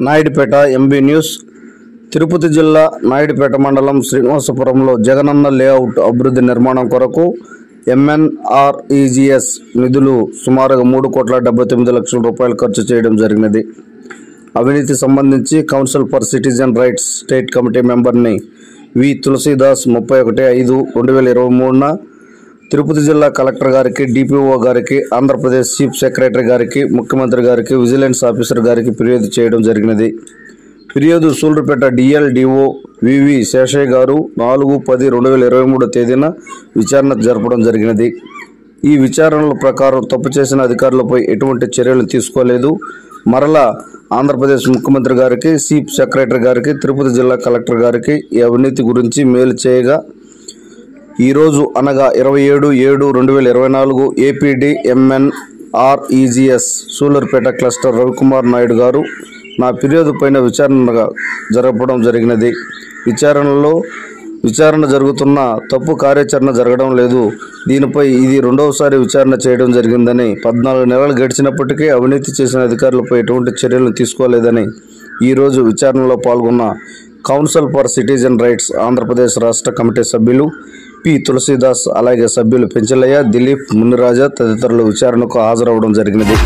Naidupeta MB news. Tirupati జిల్లా నాయుడుపేట మండలం శ్రీనివాసపురంలో Jagananna layout అభివృద్ధి నిర్మాణం కొరకు ఎంఎన్ఆర్ఈజీఎస్ నిధులు సుమారుగా 3,79,00,000 రూపాయలు ఖర్చు చేయడం జరిగినది. అవినీతి సంబంధించి council for citizen rights state committee మెంబర్ని వి తులసీదాస్ 31/5/2023న తిరుపతి జిల్లా కలెక్టర్ గారికి, డిపిఓ గారికి, ఆంధ్రప్రదేశ్ చీఫ్ సెక్రటరీ గారికి, ముఖ్యమంత్రి గారికి, విజిలెన్స్ ఆఫీసర్ గారికి ఫిర్యాదు చేయడం జరిగినది. ఫిర్యాదు సూళ్లూరుపేట డిఎల్డిఓ వివి శేషయ్య గారు 4/10/2023 తేదీన విచారణ జరపడం జరిగినది. ఈ విచారణల ప్రకారం తప్పు చేసిన అధికారులపై ఎటువంటి చర్యలు తీసుకోలేదు. మరలా ఆంధ్రప్రదేశ్ ముఖ్యమంత్రి గారికి, చీఫ్ సెక్రటరీ గారికి, తిరుపతి జిల్లా కలెక్టర్ గారికి ఈ అవినీతి గురించి మెయిల్ చేయగా ఈరోజు అనగా 27/7/2024 APD MNREGS Sullurpeta cluster Ravikumar Naidu గారు నా ఫిర్యాదు పైన విచారణ జరపడం జరిగినది. విచారణ జరుగుతున్న తప్పు కార్యాచరణ జరగడం లేదు. దీనిపై ఇది రెండవసారి విచారణ చేయడం జరిగిందని, 14 నెలలు గడిచినప్పటికీ అవినీతి చేసిన అధికారులపై ఎటువంటి చర్యలు తీసుకోలేదని ఈరోజు విచారణలో పాల్గొన్న council for citizen rights Andhra Pradesh రాష్ట్ర కమిటీ సభ్యులు పి తులసీదాస్, అలాగే సభ్యులు పెంచలయ్య, దిలీప్, మునిరాజా తదితరులు విచారణకు హాజరవడం జరిగినది.